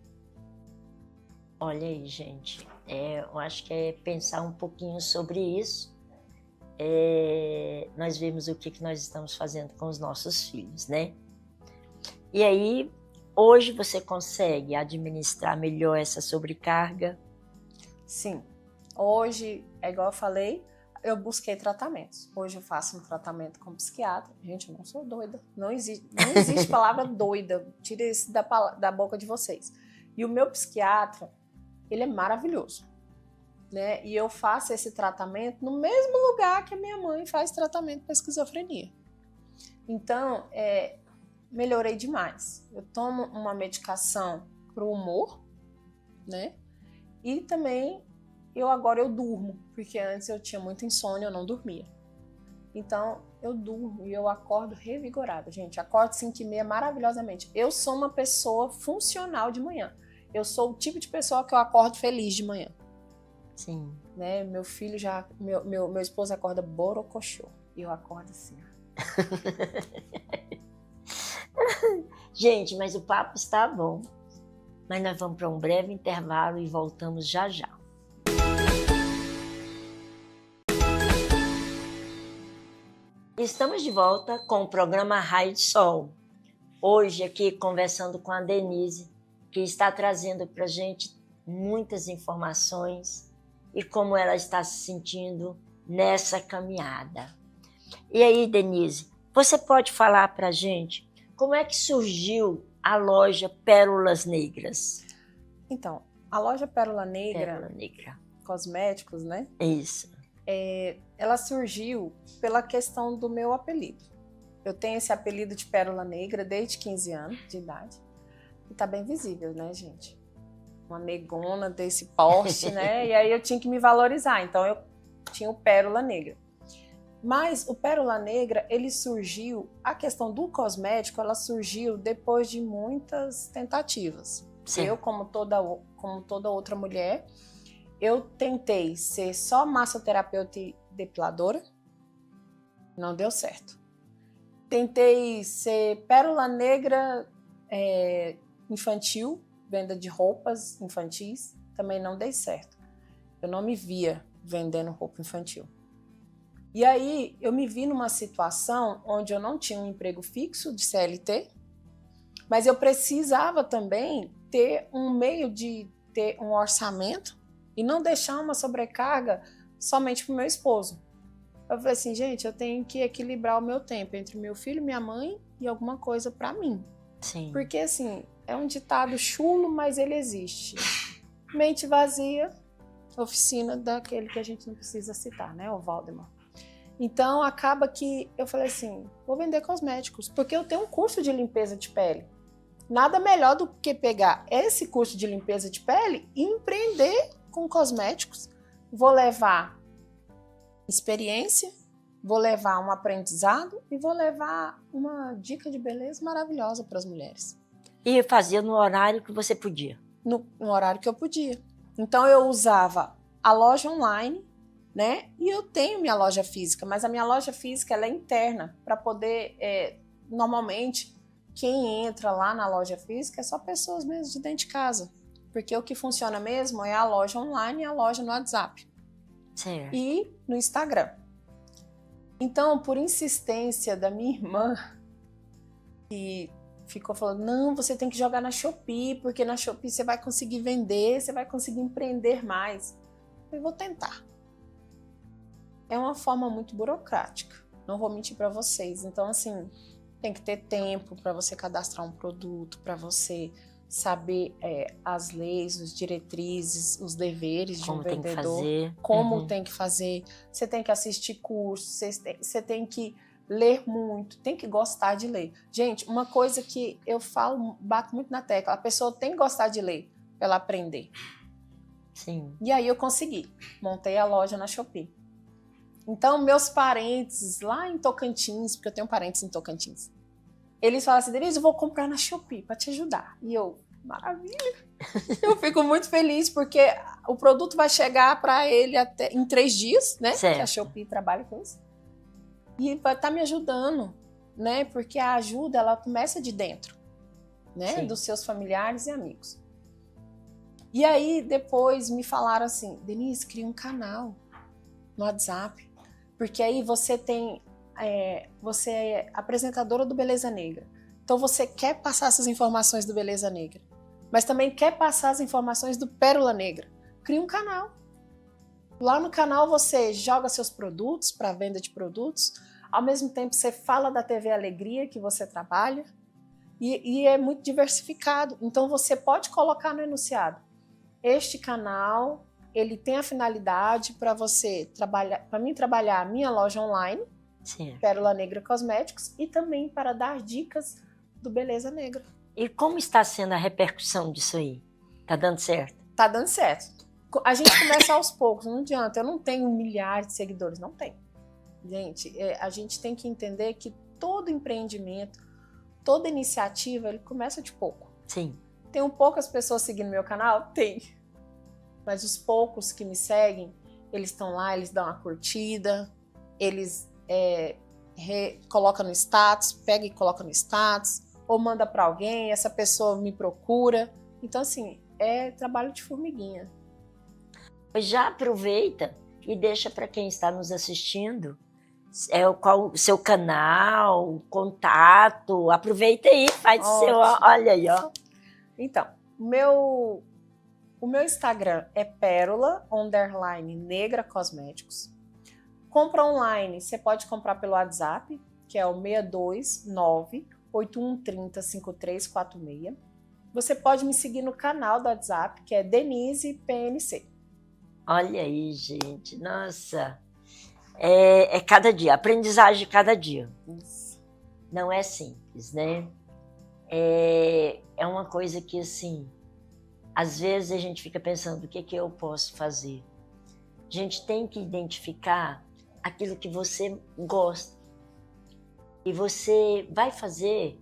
Olha aí, gente, eu acho que é pensar um pouquinho sobre isso. Nós vemos o que nós estamos fazendo com os nossos filhos, né? E aí, hoje você consegue administrar melhor essa sobrecarga? Sim. Hoje, é igual eu falei, eu busquei tratamentos. Hoje eu faço um tratamento com psiquiatra. Gente, eu não sou doida. Não existe palavra doida. Tira isso da boca de vocês. E o meu psiquiatra, ele é maravilhoso, né? E eu faço esse tratamento no mesmo lugar que a minha mãe faz tratamento para esquizofrenia. Então, melhorei demais. Eu tomo uma medicação para o humor, né? E também agora eu durmo, porque antes eu tinha muita insônia, eu não dormia. Então, eu durmo e eu acordo revigorada, gente. Acordo 5h30 maravilhosamente. Eu sou uma pessoa funcional de manhã. Eu sou o tipo de pessoa que eu acordo feliz de manhã. Sim. Né? Meu filho já... Meu esposo acorda borocochô. E eu acordo assim. Gente, mas o papo está bom. Mas nós vamos para um breve intervalo e voltamos já já. Estamos de volta com o programa Raio de Sol. Hoje aqui conversando com a Denise, que está trazendo para a gente muitas informações e como ela está se sentindo nessa caminhada. E aí, Denise, você pode falar para a gente como é que surgiu a loja Pérolas Negras? Então, a loja Pérola Negra, Pérola Negra. Cosméticos, né? Isso. Ela surgiu pela questão do meu apelido. Eu tenho esse apelido de Pérola Negra desde 15 anos de idade. E tá bem visível, né, gente? Uma negona desse porte, né? E aí eu tinha que me valorizar. Então eu tinha o Pérola Negra. Mas o Pérola Negra, ele surgiu... A questão do cosmético, ela surgiu depois de muitas tentativas. Sim. Eu, como toda outra mulher, eu tentei ser só massoterapeuta e depiladora. Não deu certo. Tentei ser Pérola Negra infantil, venda de roupas infantis. Também não dei certo. Eu não me via vendendo roupa infantil. E aí eu me vi numa situação onde eu não tinha um emprego fixo de CLT, mas eu precisava também ter um meio de ter um orçamento e não deixar uma sobrecarga somente para o meu esposo. Eu falei assim, gente, eu tenho que equilibrar o meu tempo entre meu filho, minha mãe e alguma coisa para mim. Sim. Porque assim, é um ditado chulo, mas ele existe. Mente vazia, oficina daquele que a gente não precisa citar, né? O Valdemar. Então, acaba que eu falei assim, vou vender cosméticos, porque eu tenho um curso de limpeza de pele. Nada melhor do que pegar esse curso de limpeza de pele e empreender com cosméticos. Vou levar experiência, vou levar um aprendizado e vou levar uma dica de beleza maravilhosa para as mulheres. E fazia no horário que você podia? No horário que eu podia. Então, eu usava a loja online, né? E eu tenho minha loja física, mas a minha loja física ela é interna, para poder, normalmente, quem entra lá na loja física é só pessoas mesmo de dentro de casa, porque o que funciona mesmo é a loja online e a loja no WhatsApp. Certo. E no Instagram. Então, por insistência da minha irmã, que ficou falando, não, você tem que jogar na Shopee, porque na Shopee você vai conseguir vender, você vai conseguir empreender mais. Eu vou tentar. É uma forma muito burocrática, não vou mentir para vocês. Então, assim, tem que ter tempo para você cadastrar um produto, para você saber as leis, as diretrizes, os deveres de um vendedor. Como tem que fazer. Você tem que assistir cursos, você tem que ler muito, tem que gostar de ler. Gente, uma coisa que eu falo, bato muito na tecla, a pessoa tem que gostar de ler para ela aprender. Sim. E aí eu consegui, montei a loja na Shopee. Então, meus parentes lá em Tocantins, porque eu tenho parentes em Tocantins, eles falam assim, Denise, eu vou comprar na Shopee para te ajudar. E eu, maravilha! Eu fico muito feliz porque o produto vai chegar para ele até em 3 dias, né? Certo. Que a Shopee trabalha com isso. E vai estar me ajudando, né? Porque a ajuda, ela começa de dentro, né? Sim. Dos seus familiares e amigos. E aí, depois me falaram assim, Denise, cria um canal no WhatsApp, porque aí você é apresentadora do Beleza Negra. Então você quer passar essas informações do Beleza Negra, mas também quer passar as informações do Pérola Negra. Cria um canal. Lá no canal você joga seus produtos para venda de produtos, ao mesmo tempo você fala da TV Alegria que você trabalha e é muito diversificado. Então você pode colocar no enunciado, este canal ele tem a finalidade para você trabalhar, para mim trabalhar a minha loja online, Sim. Pérola Negra Cosméticos, e também para dar dicas do Beleza Negra. E como está sendo a repercussão disso aí? Tá dando certo? Tá dando certo. A gente começa aos poucos, não adianta. Eu não tenho milhares de seguidores, não tenho. Gente, a gente tem que entender que todo empreendimento, toda iniciativa, ele começa de pouco. Sim. Tem poucas pessoas seguindo meu canal? Tem. Mas os poucos que me seguem, eles estão lá, eles dão uma curtida, eles colocam no status, pega e coloca no status, ou manda para alguém, essa pessoa me procura. Então, assim, é trabalho de formiguinha. Pois já aproveita e deixa para quem está nos assistindo qual o seu canal, contato. Aproveita aí, faz o seu. Olha aí, ó. Então, o meu Instagram é pérola_negra cosméticos. Compra online, você pode comprar pelo WhatsApp, que é o 629-8130-5346. Você pode me seguir no canal do WhatsApp, que é Denise PNC. Olha aí, gente. Nossa. É cada dia, aprendizagem cada dia. Isso. Não é simples, né? É uma coisa que, assim, às vezes a gente fica pensando, o que eu posso fazer? A gente tem que identificar aquilo que você gosta. E você vai fazer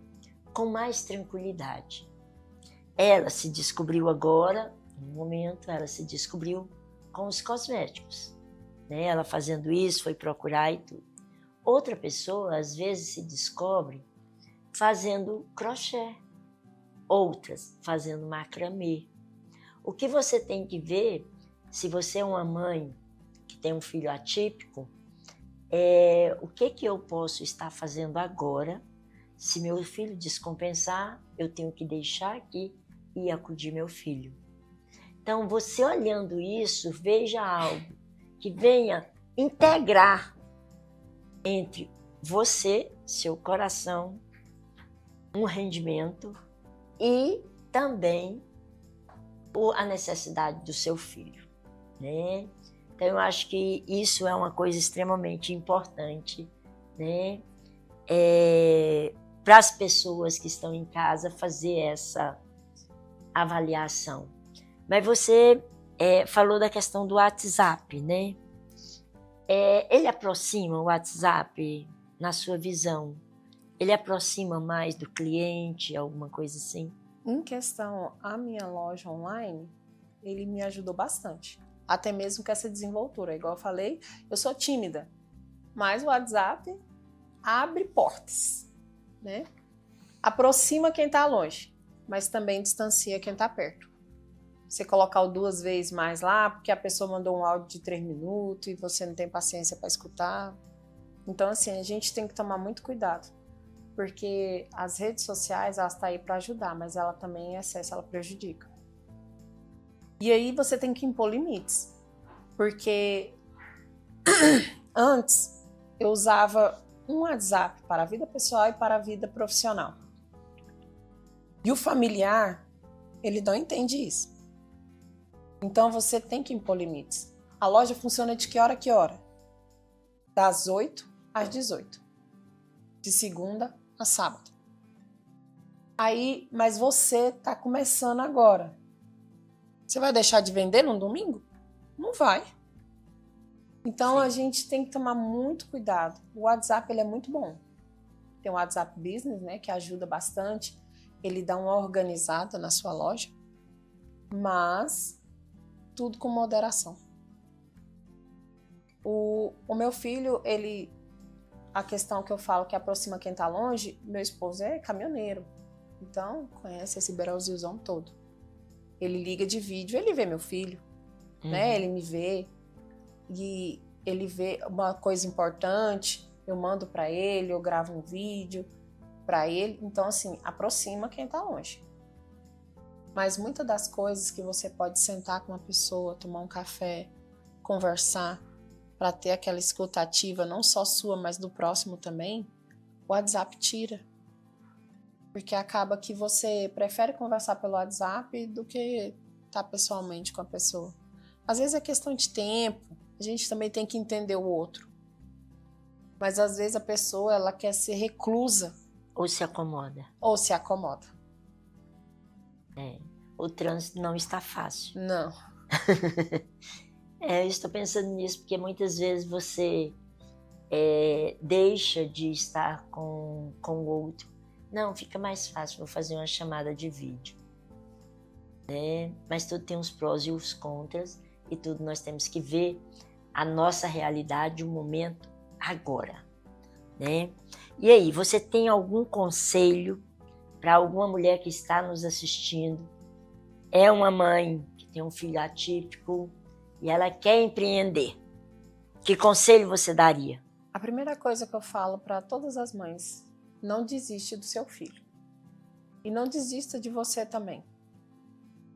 com mais tranquilidade. Ela se descobriu agora, no momento, ela se descobriu com os cosméticos. Né? Ela fazendo isso, foi procurar e tudo. Outra pessoa, às vezes, se descobre fazendo crochê. Outras fazendo macramê. O que você tem que ver, se você é uma mãe que tem um filho atípico, o que eu posso estar fazendo agora. Se meu filho descompensar, eu tenho que deixar aqui e acudir meu filho. Então, você olhando isso, veja algo que venha integrar entre você, seu coração, um rendimento e também a necessidade do seu filho, né? Então, eu acho que isso é uma coisa extremamente importante, né? Para as pessoas que estão em casa fazer essa avaliação. Mas você falou da questão do WhatsApp, né? Ele aproxima o WhatsApp, na sua visão, ele aproxima mais do cliente, alguma coisa assim? Em questão à minha loja online, ele me ajudou bastante. Até mesmo com essa desenvoltura. Igual eu falei, eu sou tímida, mas o WhatsApp abre portas, né? Aproxima quem está longe, mas também distancia quem está perto. Você colocar o 2 vezes mais lá, porque a pessoa mandou um áudio de 3 minutos e você não tem paciência para escutar. Então, assim, a gente tem que tomar muito cuidado, porque as redes sociais, elas estão aí para ajudar, mas ela também, em excesso, ela prejudica. E aí você tem que impor limites, porque antes eu usava um WhatsApp para a vida pessoal e para a vida profissional. E o familiar, ele não entende isso. Então você tem que impor limites. A loja funciona de que hora a que hora? Das 8 às 18. De segunda a sábado. Aí, mas você está começando agora. Você vai deixar de vender num domingo? Não vai. Então, sim, a gente tem que tomar muito cuidado. O WhatsApp, ele é muito bom. Tem o WhatsApp Business, né, que ajuda bastante. Ele dá uma organizada na sua loja. Mas tudo com moderação. O meu filho, a questão que eu falo que aproxima quem está longe, meu esposo é caminhoneiro. Então, conhece esse Brasilzão todo. Ele liga de vídeo, ele vê meu filho, né? Ele me vê e ele vê uma coisa importante, eu mando para ele, eu gravo um vídeo para ele. Então, assim, aproxima quem está longe. Mas muitas das coisas que você pode sentar com uma pessoa, tomar um café, conversar, para ter aquela escuta ativa, não só sua, mas do próximo também, o WhatsApp tira. Porque acaba que você prefere conversar pelo WhatsApp do que estar pessoalmente com a pessoa. Às vezes é questão de tempo, a gente também tem que entender o outro. Mas às vezes a pessoa, ela quer ser reclusa. Ou se acomoda. Ou se acomoda. O trânsito não está fácil. Não. Eu estou pensando nisso porque muitas vezes você deixa de estar com o outro. Não, fica mais fácil, vou fazer uma chamada de vídeo. Né? Mas tudo tem os prós e os contras, e tudo nós temos que ver a nossa realidade, o momento agora. Né? E aí, você tem algum conselho para alguma mulher que está nos assistindo? É uma mãe que tem um filho atípico e ela quer empreender. Que conselho você daria? A primeira coisa que eu falo para todas as mães: não desiste do seu filho. E não desista de você também.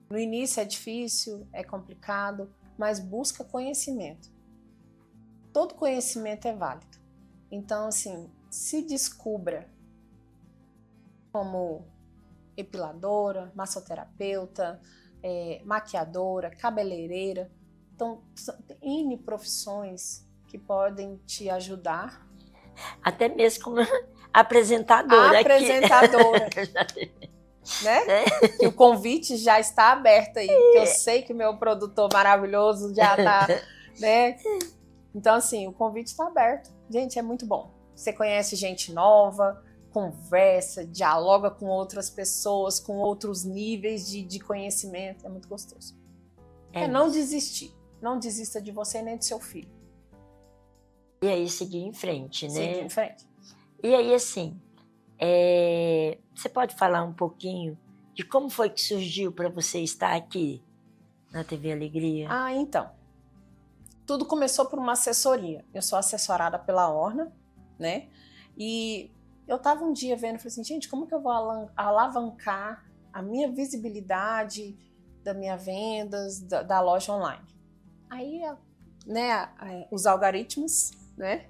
No início é difícil, é complicado, mas busca conhecimento. Todo conhecimento é válido. Então, assim, se descubra como epiladora, massoterapeuta, maquiadora, cabeleireira. Então, tem N profissões que podem te ajudar. Até mesmo como apresentadora. Apresentadora. Né? Que o convite já está aberto aí. Que eu sei que o meu produtor maravilhoso já está, né? Então, assim, o convite está aberto. Gente, é muito bom. Você conhece gente nova, conversa, dialoga com outras pessoas, com outros níveis de conhecimento. É muito gostoso. Não desistir. Não desista de você nem do seu filho. E aí, seguir em frente, né? Seguir em frente. E aí, assim, você pode falar um pouquinho de como foi que surgiu para você estar aqui na TV Alegria? Então. Tudo começou por uma assessoria. Eu sou assessorada pela Orna, né? E eu estava um dia vendo, falei assim, gente, como que eu vou alavancar a minha visibilidade das minhas vendas, da loja online? Aí, né, os algoritmos, né,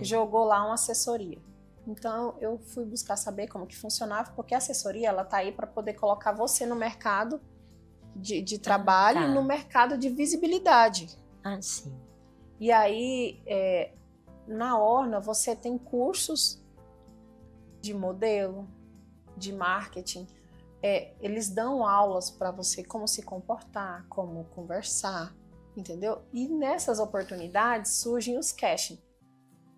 jogou lá uma assessoria. Então, eu fui buscar saber como que funcionava, porque a assessoria, ela tá aí para poder colocar você no mercado de trabalho, no mercado de visibilidade. Sim. E aí, na Orna, você tem cursos de modelo, de marketing. Eles dão aulas para você como se comportar, como conversar, entendeu? E nessas oportunidades surgem os casting.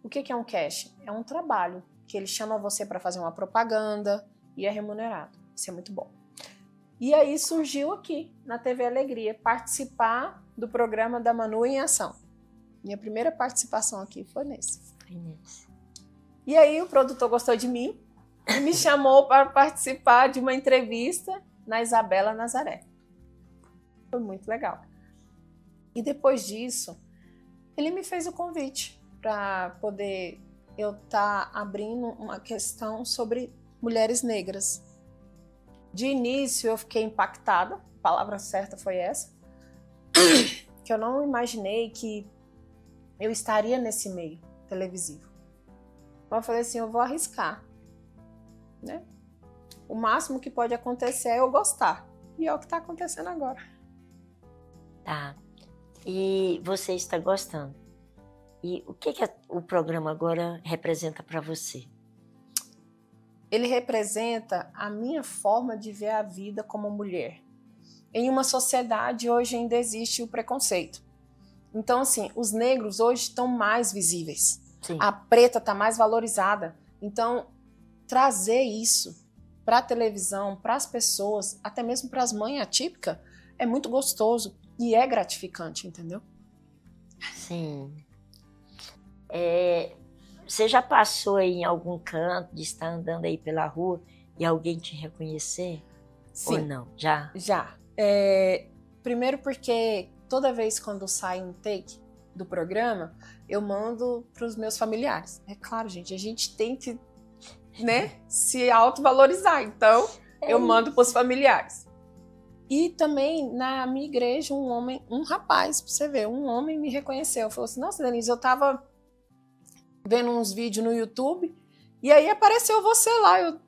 O que é um casting? É um trabalho que ele chama você para fazer uma propaganda e é remunerado. Isso é muito bom. E aí surgiu aqui, na TV Alegria, participar do programa da Manu em Ação. Minha primeira participação aqui foi nesse. E aí o produtor gostou de mim e me chamou para participar de uma entrevista na Isabela Nazaré. Foi muito legal. E depois disso, ele me fez o convite para poder eu estar abrindo uma questão sobre mulheres negras. De início eu fiquei impactada, a palavra certa foi essa, que eu não imaginei que eu estaria nesse meio televisivo. Então eu falei assim, eu vou arriscar, né? O máximo que pode acontecer é eu gostar. E é o que está acontecendo agora. Tá. E você está gostando? E o que o programa agora representa para você? Ele representa a minha forma de ver a vida como mulher. Em uma sociedade hoje ainda existe o preconceito. Então, assim, os negros hoje estão mais visíveis. Sim. A preta está mais valorizada. Então, trazer isso para a televisão, para as pessoas, até mesmo para as mães atípicas, é muito gostoso e é gratificante, entendeu? Sim. Você já passou aí em algum canto de estar andando aí pela rua e alguém te reconhecer? Sim. Ou não? Já? Já. Primeiro porque toda vez quando sai um take do programa, eu mando para os meus familiares. É claro, gente, a gente tem que, né, se autovalorizar. Então, eu mando para os familiares. E também na minha igreja, um rapaz, pra você ver, um homem me reconheceu. Falou assim, nossa, Denise, eu tava vendo uns vídeos no YouTube e aí apareceu você lá. Eu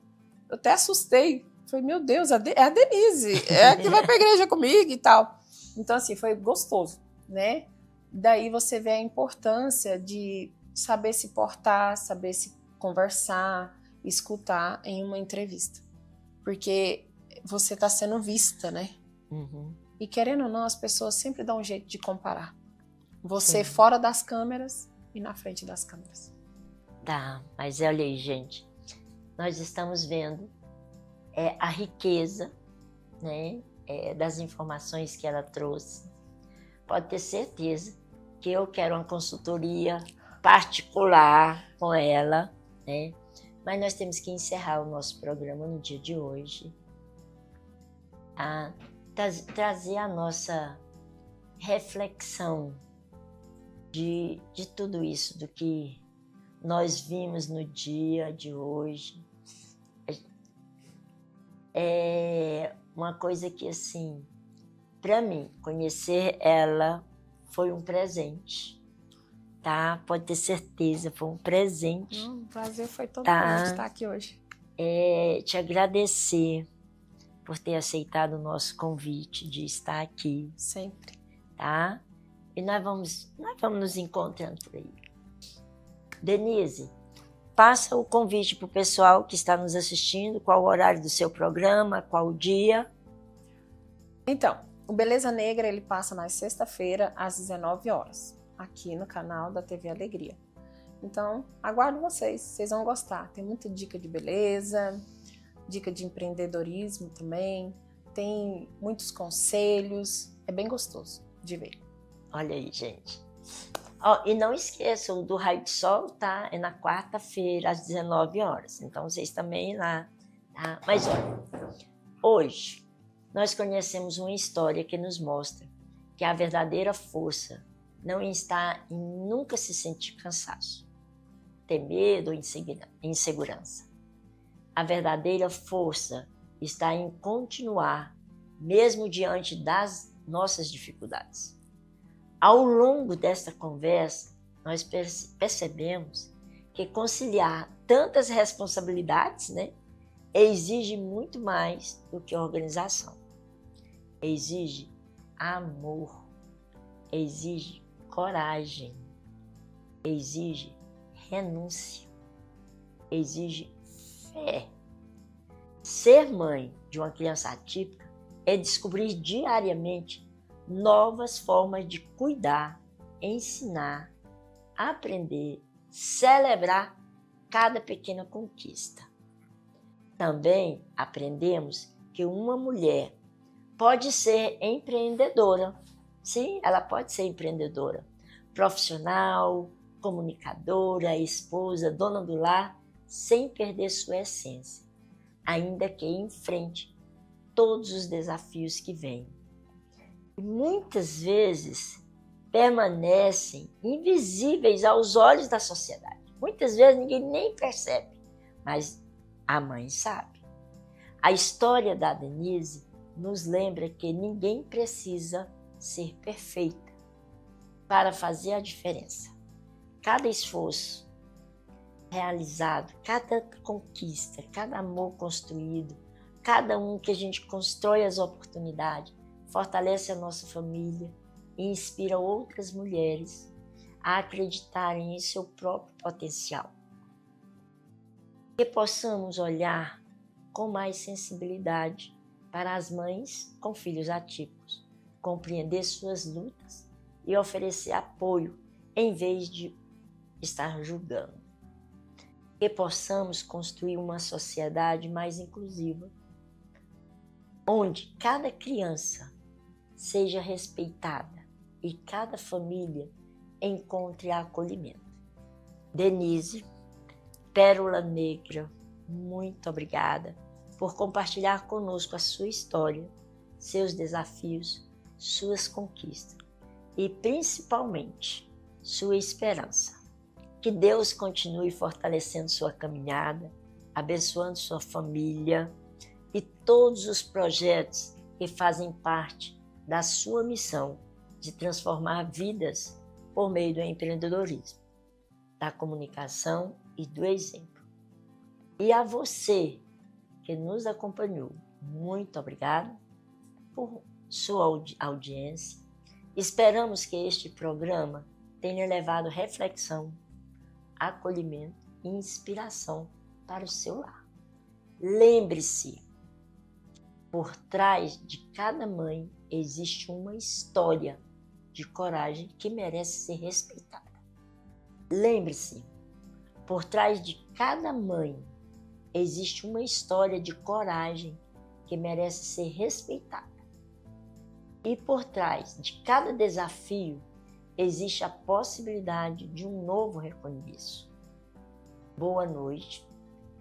até assustei. Falei, meu Deus, é a Denise, é a que vai pra igreja comigo e tal. Então, assim, foi gostoso, né? Daí você vê a importância de saber se portar, saber se conversar, escutar em uma entrevista. Porque você está sendo vista, né? Uhum. E querendo ou não, as pessoas sempre dão um jeito de comparar. Você fora das câmeras e na frente das câmeras. Tá, mas olha aí, gente, nós estamos vendo a riqueza, né, das informações que ela trouxe. Pode ter certeza que eu quero uma consultoria particular com ela, né? Mas nós temos que encerrar o nosso programa no dia de hoje, trazer a nossa reflexão de tudo isso, do que nós vimos no dia de hoje. É uma coisa que, assim, para mim, conhecer ela foi um presente, tá? Pode ter certeza, foi um presente. O prazer foi todo tá? meu estar aqui hoje. Te agradecer por ter aceitado o nosso convite de estar aqui. Sempre. Tá? E nós vamos nos encontrando por aí. Denise, passa o convite para o pessoal que está nos assistindo, qual o horário do seu programa, qual o dia. Então, o Beleza Negra ele passa na sexta-feira às 19 horas, aqui no canal da TV Alegria. Então, aguardo vocês vão gostar. Tem muita dica de beleza, dica de empreendedorismo também, tem muitos conselhos, é bem gostoso de ver. Olha aí, gente. E não esqueçam do Raio de Sol, tá? É na quarta-feira, às 19 horas. Então, vocês também lá, tá? Mas olha, hoje nós conhecemos uma história que nos mostra que a verdadeira força não está em nunca se sentir cansaço, ter medo ou insegurança. A verdadeira força está em continuar, mesmo diante das nossas dificuldades. Ao longo desta conversa, nós percebemos que conciliar tantas responsabilidades, né, exige muito mais do que organização. Exige amor, exige coragem, exige renúncia, exige fé. Ser mãe de uma criança atípica é descobrir diariamente novas formas de cuidar, ensinar, aprender, celebrar cada pequena conquista. Também aprendemos que uma mulher pode ser empreendedora. Sim, ela pode ser empreendedora, profissional, comunicadora, esposa, dona do lar, sem perder sua essência, ainda que enfrente todos os desafios que vêm. E muitas vezes permanecem invisíveis aos olhos da sociedade. Muitas vezes ninguém nem percebe, mas a mãe sabe. A história da Denise nos lembra que ninguém precisa ser perfeita para fazer a diferença. Cada esforço realizado, cada conquista, cada amor construído, cada um que a gente constrói as oportunidades, fortalece a nossa família e inspira outras mulheres a acreditarem em seu próprio potencial. Que possamos olhar com mais sensibilidade para as mães com filhos atípicos, compreender suas lutas e oferecer apoio em vez de estar julgando. Que possamos construir uma sociedade mais inclusiva, onde cada criança seja respeitada e cada família encontre acolhimento. Denise, Pérola Negra, muito obrigada por compartilhar conosco a sua história, seus desafios, suas conquistas e, principalmente, sua esperança. Que Deus continue fortalecendo sua caminhada, abençoando sua família e todos os projetos que fazem parte da sua missão de transformar vidas por meio do empreendedorismo, da comunicação e do exemplo. E a você que nos acompanhou, muito obrigada por sua audiência. Esperamos que este programa tenha levado reflexão, acolhimento e inspiração para o seu lar. Lembre-se, por trás de cada mãe existe uma história de coragem que merece ser respeitada. Lembre-se, Por trás de cada mãe existe uma história de coragem que merece ser respeitada. E por trás de cada desafio existe a possibilidade de um novo recomeço. Boa noite,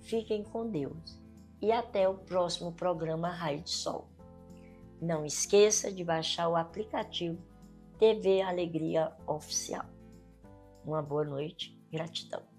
fiquem com Deus e até o próximo programa Raio de Sol. Não esqueça de baixar o aplicativo TV Alegria Oficial. Uma boa noite, gratidão.